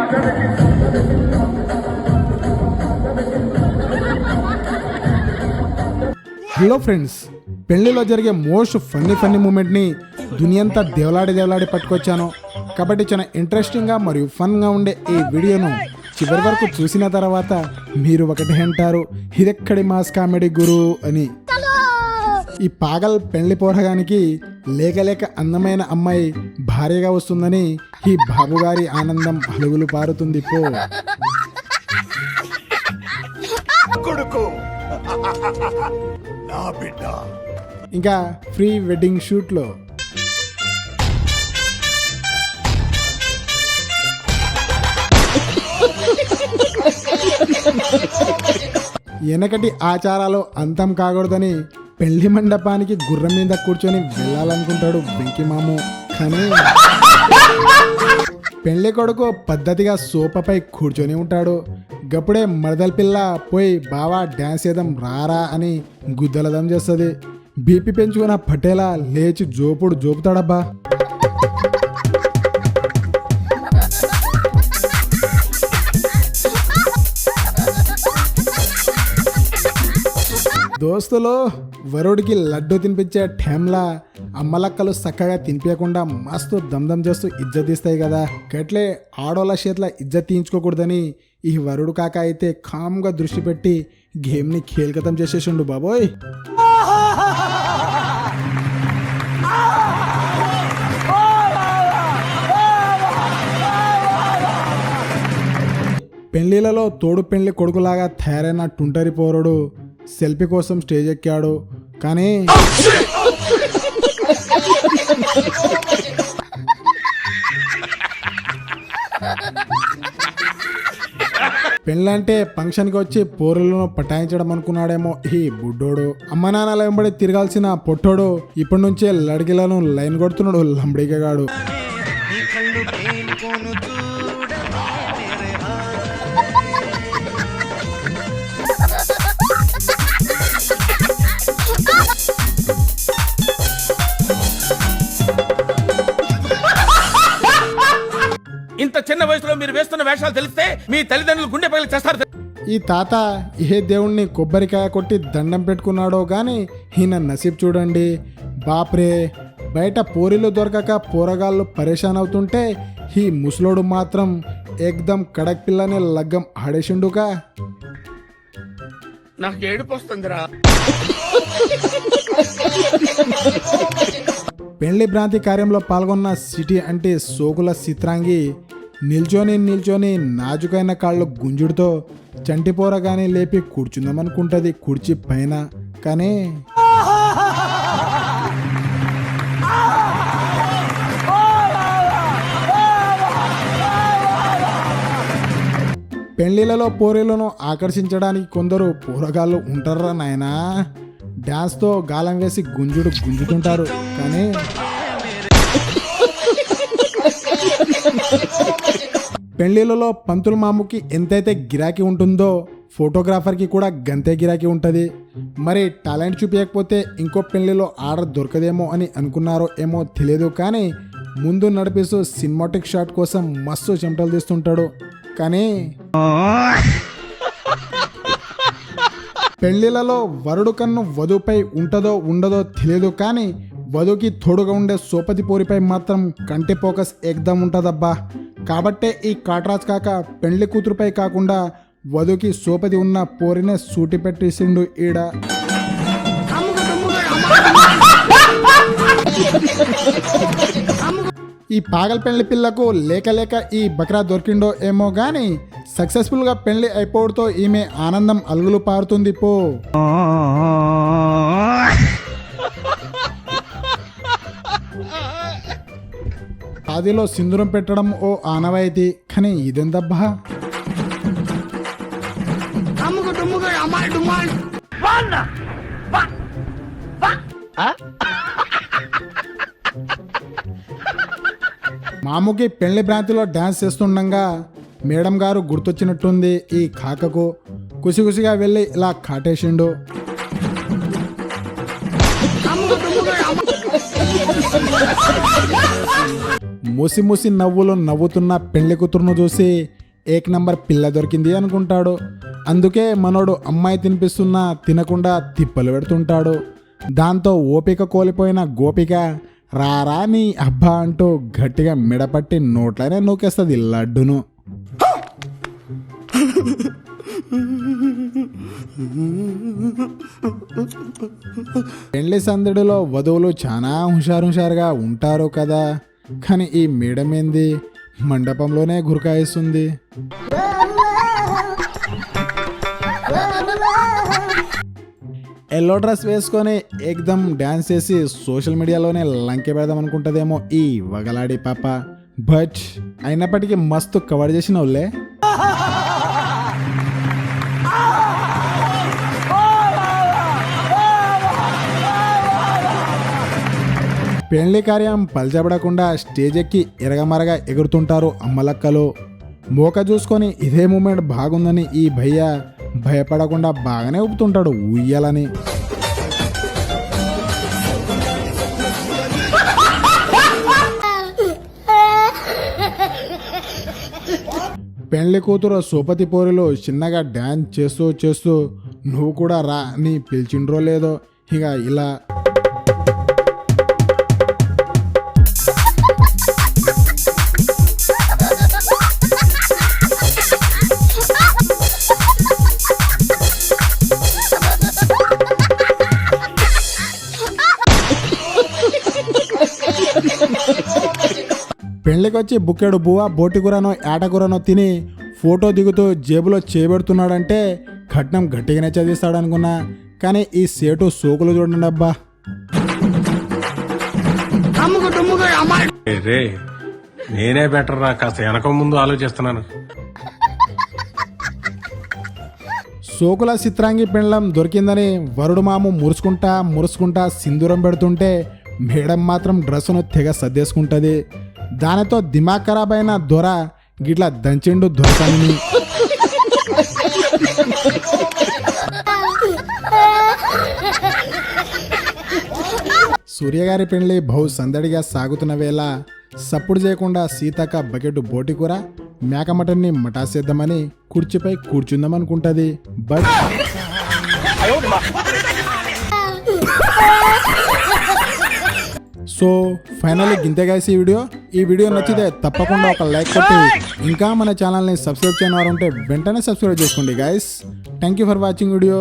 Hello friends, పెళ్లిలో జరిగే most funny మూమెంట్ని దునియంతా దేవలాడి పట్టుకొచ్చాను. కాబట్టి చాలా ఇంట్రెస్టింగ్గా మరియు ఫన్గా ఉండే ఈ వీడియోను చివరి వరకు చూసిన తర్వాత మీరు ఒకటి అంటారు, ఇదెక్కడి మాస్ కామెడీ గురు అని. ఈ పాగల్ పెళ్లి పోరగానికి లేక అందమైన అమ్మాయి భార్యగా వస్తుందని ఈ బాబుగారి ఆనందం అలుగులు పారుతుంది పో. ఇంకా ప్రీ వెడ్డింగ్ షూట్లో వెనకటి ఆచారాలు అంతం కాకూడదని పెళ్లి మండపానికి గుర్రం మీద కూర్చొని వెళ్ళాలనుకుంటాడు వెంకిమాము. కానీ పెళ్లి కొడుకు పద్ధతిగా సోఫాపై కూర్చొని ఉంటాడు. గప్పుడే మరదల పిల్ల పోయి బావా డ్యాన్స్ చేద్దాం రారా అని గుద్దలదం చేస్తుంది. బీపీ పెంచుకున్న పటేలా లేచి జోపుతాడబ్బా. దోస్తులు వరుడికి లడ్డు తినిపించే టైంలా అమ్మలక్కలు చక్కగా తినిపించకుండా మస్తు దమ్దం చేస్తూ ఇజ్జత్ తీస్తాయి కదా. గట్లే ఆడోళ్ళ చేతిలో ఇజ్జత్ తీయించుకోకూడదని ఈ వరుడు కాక అయితే కామ్గా దృష్టి పెట్టి గేమ్ని ఖేల్కతం చేసేసిండు బాబోయ్. పెళ్లిలలో తోడు పెళ్లి కొడుకులాగా తయారైన టుంటరి పోరుడు సెల్ఫీ కోసం స్టేజ్ ఎక్కాడు. కానీ పెళ్ళంటే ఫంక్షన్కి వచ్చి పోరులను పటాయించడం అనుకున్నాడేమో ఈ బుడ్డోడు. అమ్మ నాన్నల వెంబడి తిరగాల్సిన పొట్టోడు ఇప్పటి నుంచే లడిగిలను లైన్ కొడుతున్నాడు లంబడిగాడు. ఇంత చిన్న వయసులో మీరు వేస్తున్న వేషాలు తెలిస్తే మీ తల్లిదండ్రులు గుండె పగిలి చేస్తారు. ఈ తాత ఏ దేవుణ్ణి కొబ్బరికాయ కొట్టి దండం పెట్టుకున్నాడో గాని ఈయన నసీబ్ చూడండి. బాప్రే, బయట పోరీలు దొరకక పోరగాళ్ళు పరేషాన్ అవుతుంటే ఈ ముసలోడు మాత్రం ఏకదం కడక్ పిల్లని లగ్గం ఆడేసిండుగా. నాకు ఏడుపు వస్తుందిరా. పెళ్లి భ్రాంతి కార్యంలో పాల్గొన్న సిటీ అంటే సోకుల చిత్రాంగి నిల్చొని నాజుకైన కాళ్ళు గుంజుడుతో చంటిపోరగానే లేపి కూర్చుందామనుకుంటుంది కుర్చీ పైన. కానీ పెళ్లిలలో పోరీలను ఆకర్షించడానికి కొందరు పోరగాళ్ళు ఉంటారా నాయనా. డ్యాన్స్తో గాలం వేసి గుంజుతుంటారు. కానీ పెళ్లిలలో పంతుల మాముకి ఎంతైతే గిరాకీ ఉంటుందో ఫోటోగ్రాఫర్కి కూడా గంతే గిరాకీ ఉంటుంది. మరి టాలెంట్ చూపించకపోతే ఇంకో పెళ్లిలో ఆర్డర్ దొరకదేమో అని అనుకున్నారో ఏమో తెలియదు. కానీ ముందు నడిపిస్తూ సినిమాటిక్ షాట్ కోసం మస్తు చెమటలు తీస్తుంటాడు. కానీ పెళ్లిలలో వరుడు కన్ను వధుపై ఉంటుందో ఉండదో తెలియదు. కానీ వధుకి తోడుగా ఉండే సోపతి పోరిపై మాత్రం కంటి ఫోకస్ ఏకదం ఉంటుందబ్బా. కాబట్టే ఈ కాట్రాజ్ కాక పెళ్లి కూతురుపై కాకుండా వధుకి సోపతి ఉన్న పోరినే సూటి పెట్టేసిండు ఈడ. ఈ పాగల్ పెళ్లి పిల్లకు లేక ఈ బక్రా దొరికిండో ఏమో గాని సక్సెస్ఫుల్ గా పెళ్లి అయిపోవడంతో ఈమె ఆనందం అలుగులు పారుతుంది పో. ఆదిలో సింధూరం పెట్టడం ఓ ఆనవాయితీ, కానీ ఇదెందబ్బా. మాముకి పెళ్లి భ్రాంతిలో డాన్స్ చేస్తుండగా మేడం గారు గుర్తొచ్చినట్టుంది ఈ కాకకు. కుసిగా వెళ్ళి ఇలా కాటేసిండు. మూసి నవ్వులు నవ్వుతున్న పెళ్లి కూతురును చూసి ఏక్ నంబర్ పిల్ల దొరికింది అనుకుంటాడు. అందుకే మనోడు అమ్మాయి తినిపిస్తున్నా తినకుండా తిప్పలు పెడుతుంటాడు. దాంతో ఓపిక కోల్పోయిన గోపిక రారా నీ అబ్బా అంటూ గట్టిగా మెడపట్టి నోట్లనే నూకేస్తుంది లడ్డును. పెళ్లి సందడిలో వధువులు చాలా హుషారుగా ఉంటారు కదా, కానీ ఈ మేడం ఏంది మండపంలోనే గురకాయిస్తుంది. ఎల్లో డ్రెస్ వేసుకొని ఏకదమ్ డ్యాన్స్ చేసి సోషల్ మీడియాలోనే లంకె పెడదాం అనుకుంటుందేమో ఈ వగలాడి పాప. బట్ అయినప్పటికీ మస్తు కవర్ చేసిన వాళ్ళే. పెళ్లి కార్యం పల్చబడకుండా స్టేజ్ ఎక్కి ఎరగమరగా ఎగురుతుంటారు అమ్మలక్కలు. మోక చూసుకొని ఇదే మూమెంట్ బాగుందని ఈ భయ్య భయపడకుండా బాగానే ఊపుతుంటాడు ఉయ్యాలని. పెళ్లి కూతురు సోపతి పోరిలో చిన్నగా డ్యాన్స్ చేస్తూ నువ్వు కూడా రా నీ పిలిచిండ్రో లేదో ఇక ఇలా. పెళ్లికొచ్చి బుక్కెడు బువ్వ బోటికూరనో ఏటకూరనో తిని ఫోటో దిగుతూ జేబులో చేపెడుతున్నాడంటే కట్నం గట్టిగానే చదివిస్తాడనుకున్నా, కానీ ఈ సేటు సోకులు చూడండి అబ్బా. రే నేనే బెటర్ రా, కాస్త వెనక ముందు ఆలోచిస్తున్నాను. సోకుల చిత్రాంగి పెండ్లం దొరికిందని వరుడు మాము మురుసుకుంటా సింధూరం పెడుతుంటే మేడం మాత్రం డ్రెస్సును తెగ సర్దేసుకుంటుంది. దానితో దిమాగ్ ఖరాబ్ అయిన దొర గిట్లా దంచిండు దొరకని. సూర్యగారి పెళ్లి బహు సందడిగా సాగుతున్న వేళ సప్పుడు చేయకుండా సీతక్క బకెట్ బోటికూర మేక మటన్ని మటాసేద్దామని కుర్చీపై కూర్చుందామనుకుంటుంది. బట్ సో ఫైనల్లీ గింతేగాసి ఈ వీడియో నచ్చితే తప్పకుండా ఒక లైక్ కొట్టి ఇంకా మన ఛానల్ని సబ్స్క్రైబ్ చేయని వారు ఉంటే వెంటనే సబ్స్క్రైబ్ చేసుకోండి guys. Thank you for watching video.